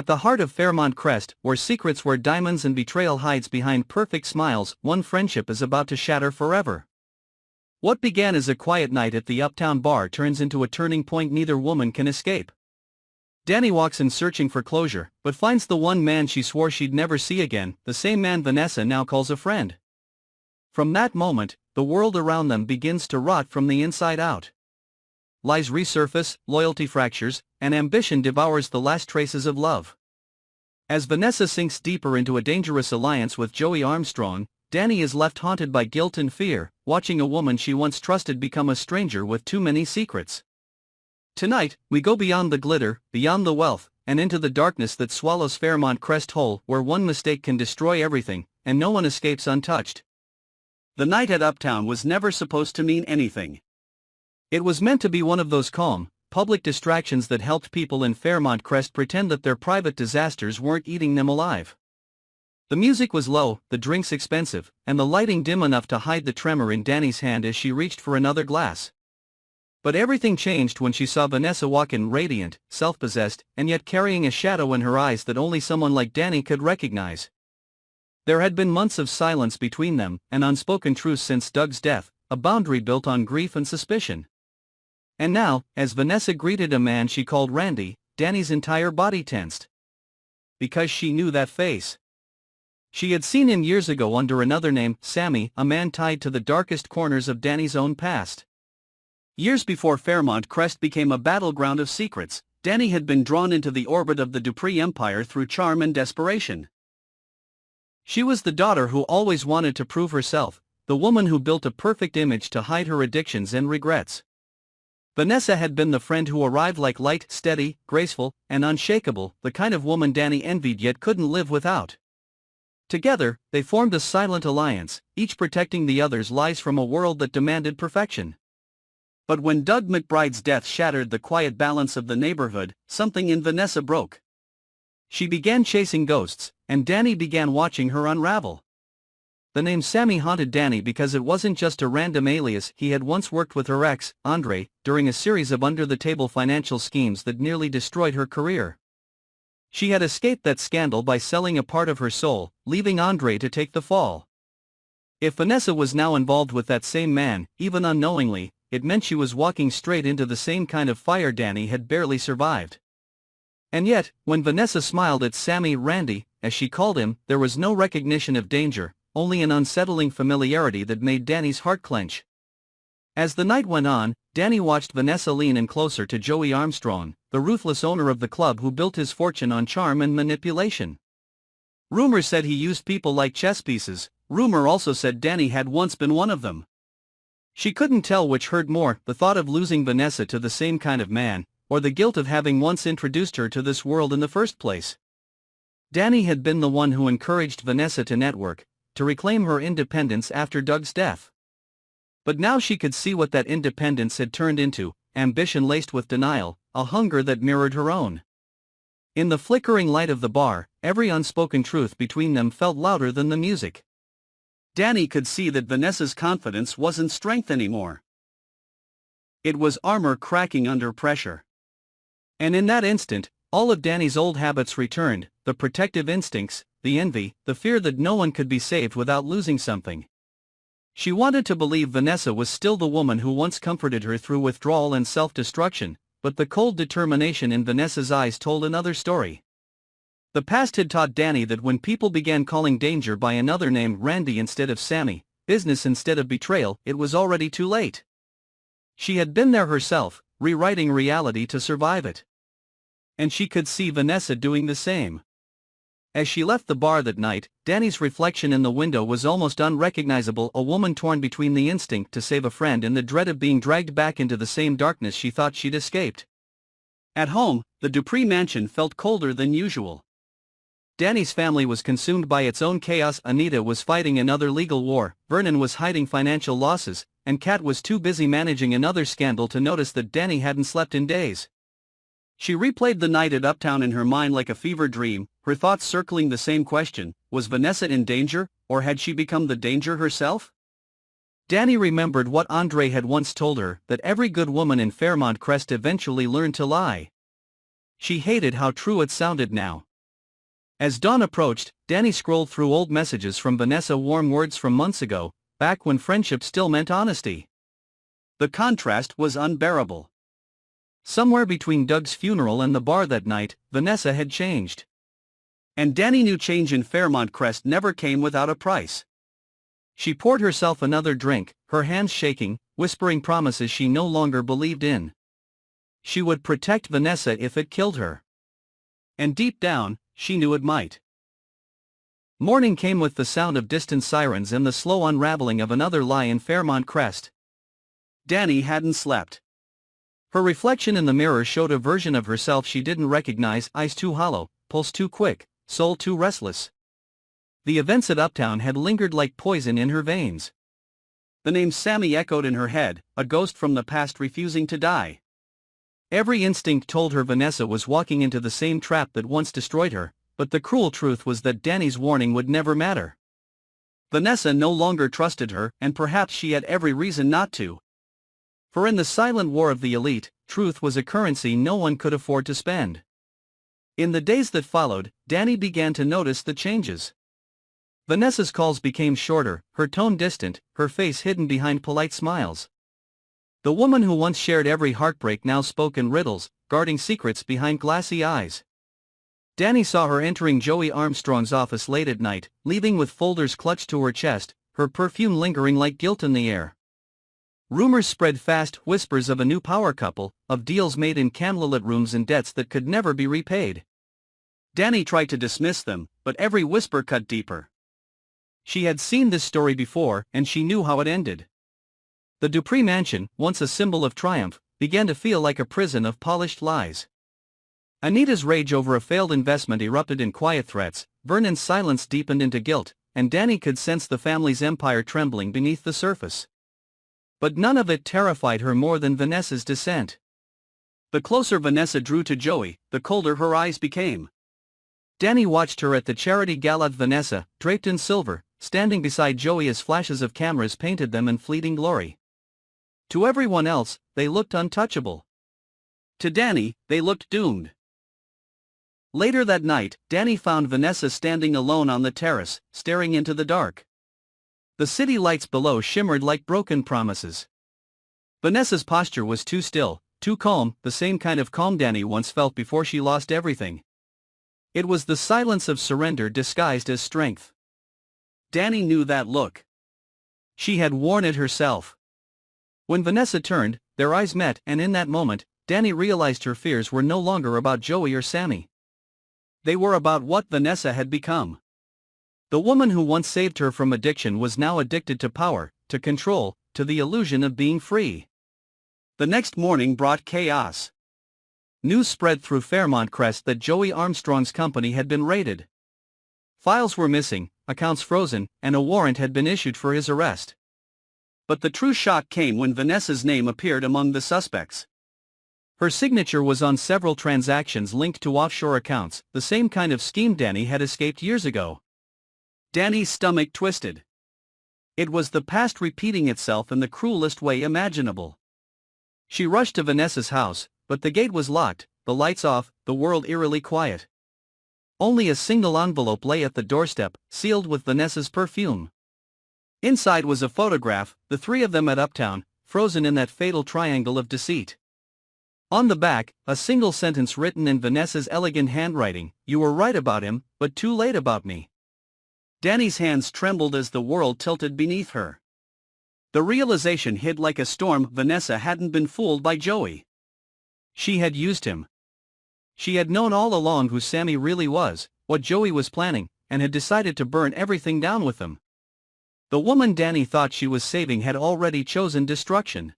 At the heart of Fairmont Crest, where secrets wear diamonds and betrayal hides behind perfect smiles, one friendship is about to shatter forever. What began as a quiet night at the uptown bar turns into a turning point neither woman can escape. Dani walks in searching for closure, but finds the one man she swore she'd never see again, the same man Vanessa now calls a friend. From that moment, the world around them begins to rot from the inside out. Lies resurface, loyalty fractures, and ambition devours the last traces of love. As Vanessa sinks deeper into a dangerous alliance with Joey Armstrong, Dani is left haunted by guilt and fear, watching a woman she once trusted become a stranger with too many secrets. Tonight, we go beyond the glitter, beyond the wealth, and into the darkness that swallows Fairmont Crest whole, where one mistake can destroy everything, and no one escapes untouched. The night at Uptown was never supposed to mean anything. It was meant to be one of those calm, public distractions that helped people in Fairmont Crest pretend that their private disasters weren't eating them alive. The music was low, the drinks expensive, and the lighting dim enough to hide the tremor in Dani's hand as she reached for another glass. But everything changed when she saw Vanessa walk in radiant, self-possessed, and yet carrying a shadow in her eyes that only someone like Dani could recognize. There had been months of silence between them, an unspoken truce since Doug's death, a boundary built on grief and suspicion. And now, as Vanessa greeted a man she called Randy, Dani's entire body tensed. Because she knew that face. She had seen him years ago under another name, Sammy, a man tied to the darkest corners of Dani's own past. Years before Fairmont Crest became a battleground of secrets, Dani had been drawn into the orbit of the Dupree empire through charm and desperation. She was the daughter who always wanted to prove herself, the woman who built a perfect image to hide her addictions and regrets. Vanessa had been the friend who arrived like light, steady, graceful, and unshakable, the kind of woman Dani envied yet couldn't live without. Together, they formed a silent alliance, each protecting the other's lies from a world that demanded perfection. But when Doug McBride's death shattered the quiet balance of the neighborhood, something in Vanessa broke. She began chasing ghosts, and Dani began watching her unravel. The name Sammy haunted Dani because it wasn't just a random alias. He had once worked with her ex, Andre, during a series of under-the-table financial schemes that nearly destroyed her career. She had escaped that scandal by selling a part of her soul, leaving Andre to take the fall. If Vanessa was now involved with that same man, even unknowingly, it meant she was walking straight into the same kind of fire Dani had barely survived. And yet, when Vanessa smiled at Sammy, Randy, as she called him, there was no recognition of danger, only an unsettling familiarity that made Dani's heart clench. As the night went on, Dani watched Vanessa lean in closer to Joey Armstrong, the ruthless owner of the club who built his fortune on charm and manipulation. Rumor said he used people like chess pieces. Rumor also said Dani had once been one of them. She couldn't tell which hurt more, the thought of losing Vanessa to the same kind of man, or the guilt of having once introduced her to this world in the first place. Dani had been the one who encouraged Vanessa to network, to reclaim her independence after Doug's death. But now she could see what that independence had turned into, ambition laced with denial, a hunger that mirrored her own. In the flickering light of the bar, every unspoken truth between them felt louder than the music. Dani could see that Vanessa's confidence wasn't strength anymore. It was armor cracking under pressure. And in that instant, all of Dani's old habits returned, the protective instincts, the envy, the fear that no one could be saved without losing something. She wanted to believe Vanessa was still the woman who once comforted her through withdrawal and self-destruction, but the cold determination in Vanessa's eyes told another story. The past had taught Dani that when people began calling danger by another name, Randy instead of Sammy, business instead of betrayal, it was already too late. She had been there herself, rewriting reality to survive it. And she could see Vanessa doing the same. As she left the bar that night, Dani's reflection in the window was almost unrecognizable, a woman torn between the instinct to save a friend and the dread of being dragged back into the same darkness she thought she'd escaped. At home, the Dupree mansion felt colder than usual. Dani's family was consumed by its own chaos. Anita was fighting another legal war, Vernon was hiding financial losses, and Kat was too busy managing another scandal to notice that Dani hadn't slept in days. She replayed the night at Uptown in her mind like a fever dream, her thoughts circling the same question: was Vanessa in danger, or had she become the danger herself? Dani remembered what Andre had once told her, that every good woman in Fairmont Crest eventually learned to lie. She hated how true it sounded now. As dawn approached, Dani scrolled through old messages from Vanessa, warm words from months ago, back when friendship still meant honesty. The contrast was unbearable. Somewhere between Doug's funeral and the bar that night, Vanessa had changed. And Dani knew change in Fairmont Crest never came without a price. She poured herself another drink, her hands shaking, whispering promises she no longer believed in. She would protect Vanessa if it killed her. And deep down, she knew it might. Morning came with the sound of distant sirens and the slow unraveling of another lie in Fairmont Crest. Dani hadn't slept. Her reflection in the mirror showed a version of herself she didn't recognize, eyes too hollow, pulse too quick, soul too restless. The events at Uptown had lingered like poison in her veins. The name Sammy echoed in her head, a ghost from the past refusing to die. Every instinct told her Vanessa was walking into the same trap that once destroyed her, but the cruel truth was that Dani's warning would never matter. Vanessa no longer trusted her, and perhaps she had every reason not to. For in the silent war of the elite, truth was a currency no one could afford to spend. In the days that followed, Dani began to notice the changes. Vanessa's calls became shorter, her tone distant, her face hidden behind polite smiles. The woman who once shared every heartbreak now spoke in riddles, guarding secrets behind glassy eyes. Dani saw her entering Joey Armstrong's office late at night, leaving with folders clutched to her chest, her perfume lingering like guilt in the air. Rumors spread fast, whispers of a new power couple, of deals made in candlelit rooms and debts that could never be repaid. Dani tried to dismiss them, but every whisper cut deeper. She had seen this story before, and she knew how it ended. The Dupree mansion, once a symbol of triumph, began to feel like a prison of polished lies. Anita's rage over a failed investment erupted in quiet threats, Vernon's silence deepened into guilt, and Dani could sense the family's empire trembling beneath the surface. But none of it terrified her more than Vanessa's dissent. The closer Vanessa drew to Joey, the colder her eyes became. Dani watched her at the charity gala. Vanessa, draped in silver, standing beside Joey as flashes of cameras painted them in fleeting glory. To everyone else, they looked untouchable. To Dani, they looked doomed. Later that night, Dani found Vanessa standing alone on the terrace, staring into the dark. The city lights below shimmered like broken promises. Vanessa's posture was too still, too calm, the same kind of calm Dani once felt before she lost everything. It was the silence of surrender disguised as strength. Dani knew that look. She had worn it herself. When Vanessa turned, their eyes met, and in that moment, Dani realized her fears were no longer about Joey or Sammy. They were about what Vanessa had become. The woman who once saved her from addiction was now addicted to power, to control, to the illusion of being free. The next morning brought chaos. News spread through Fairmont Crest that Joey Armstrong's company had been raided. Files were missing, accounts frozen, and a warrant had been issued for his arrest. But the true shock came when Vanessa's name appeared among the suspects. Her signature was on several transactions linked to offshore accounts, the same kind of scheme Dani had escaped years ago. Dani's stomach twisted. It was the past repeating itself in the cruelest way imaginable. She rushed to Vanessa's house, but the gate was locked, the lights off, the world eerily quiet. Only a single envelope lay at the doorstep, sealed with Vanessa's perfume. Inside was a photograph, the three of them at Uptown, frozen in that fatal triangle of deceit. On the back, a single sentence written in Vanessa's elegant handwriting: "You were right about him, but too late about me." Dani's hands trembled as the world tilted beneath her. The realization hit like a storm. Vanessa hadn't been fooled by Joey. She had used him. She had known all along who Sammy really was, what Joey was planning, and had decided to burn everything down with him. The woman Dani thought she was saving had already chosen destruction.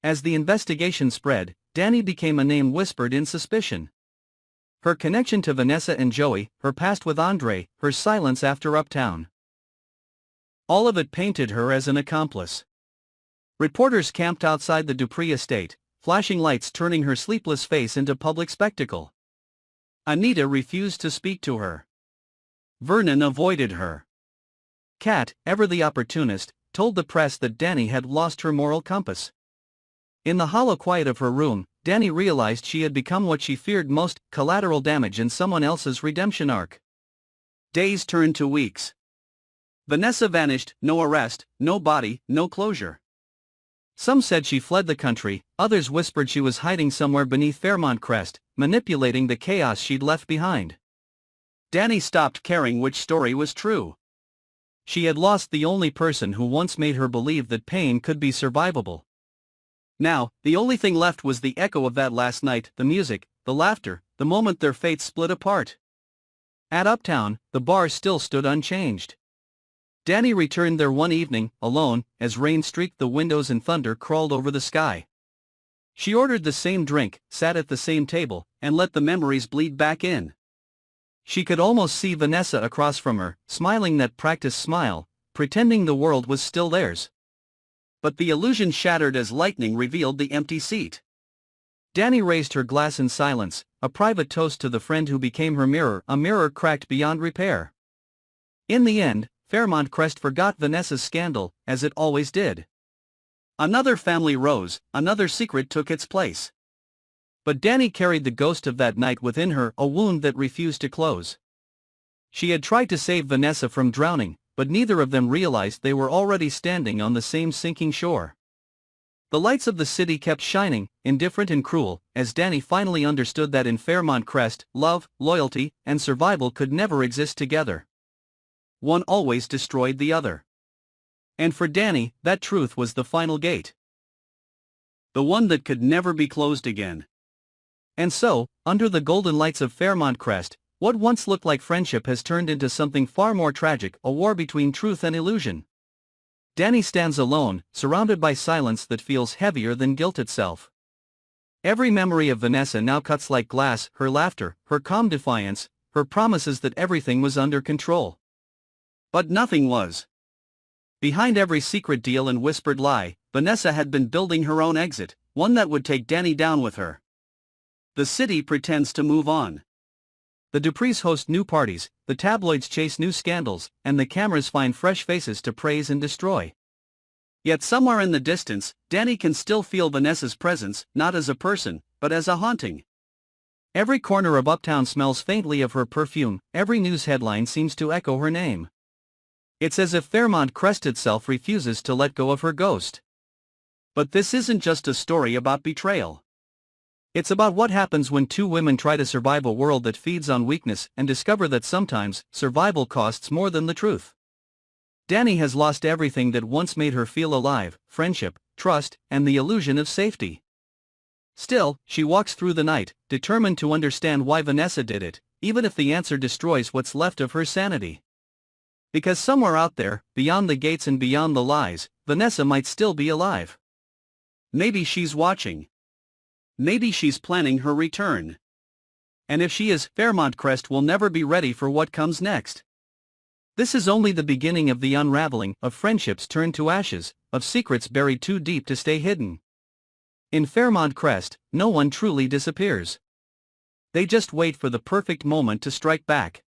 As the investigation spread, Dani became a name whispered in suspicion. Her connection to Vanessa and Joey, her past with Andre, her silence after Uptown. All of it painted her as an accomplice. Reporters camped outside the Dupree estate, flashing lights turning her sleepless face into public spectacle. Anita refused to speak to her. Vernon avoided her. Kat, ever the opportunist, told the press that Dani had lost her moral compass. In the hollow quiet of her room, Dani realized she had become what she feared most: collateral damage in someone else's redemption arc. Days turned to weeks. Vanessa vanished, no arrest, no body, no closure. Some said she fled the country, others whispered she was hiding somewhere beneath Fairmont Crest, manipulating the chaos she'd left behind. Dani stopped caring which story was true. She had lost the only person who once made her believe that pain could be survivable. Now, the only thing left was the echo of that last night, the music, the laughter, the moment their fates split apart. At Uptown, the bar still stood unchanged. Dani returned there one evening, alone, as rain streaked the windows and thunder crawled over the sky. She ordered the same drink, sat at the same table, and let the memories bleed back in. She could almost see Vanessa across from her, smiling that practiced smile, pretending the world was still theirs. But the illusion shattered as lightning revealed the empty seat. Dani raised her glass in silence, a private toast to the friend who became her mirror, a mirror cracked beyond repair. In the end, Fairmont Crest forgot Vanessa's scandal, as it always did. Another family rose, another secret took its place. But Dani carried the ghost of that night within her, a wound that refused to close. She had tried to save Vanessa from drowning, but neither of them realized they were already standing on the same sinking shore. The lights of the city kept shining, indifferent and cruel, as Dani finally understood that in Fairmont Crest, love, loyalty, and survival could never exist together. One always destroyed the other. And for Dani, that truth was the final gate. The one that could never be closed again. And so, under the golden lights of Fairmont Crest, what once looked like friendship has turned into something far more tragic, a war between truth and illusion. Dani stands alone, surrounded by silence that feels heavier than guilt itself. Every memory of Vanessa now cuts like glass, her laughter, her calm defiance, her promises that everything was under control. But nothing was. Behind every secret deal and whispered lie, Vanessa had been building her own exit, one that would take Dani down with her. The city pretends to move on. The Duprees host new parties, the tabloids chase new scandals, and the cameras find fresh faces to praise and destroy. Yet somewhere in the distance, Dani can still feel Vanessa's presence, not as a person, but as a haunting. Every corner of Uptown smells faintly of her perfume, every news headline seems to echo her name. It's as if Fairmont Crest itself refuses to let go of her ghost. But this isn't just a story about betrayal. It's about what happens when two women try to survive a world that feeds on weakness and discover that sometimes, survival costs more than the truth. Dani has lost everything that once made her feel alive: friendship, trust, and the illusion of safety. Still, she walks through the night, determined to understand why Vanessa did it, even if the answer destroys what's left of her sanity. Because somewhere out there, beyond the gates and beyond the lies, Vanessa might still be alive. Maybe she's watching. Maybe she's planning her return. And if she is, Fairmont Crest will never be ready for what comes next. This is only the beginning of the unraveling, of friendships turned to ashes, of secrets buried too deep to stay hidden. In Fairmont Crest, no one truly disappears. They just wait for the perfect moment to strike back.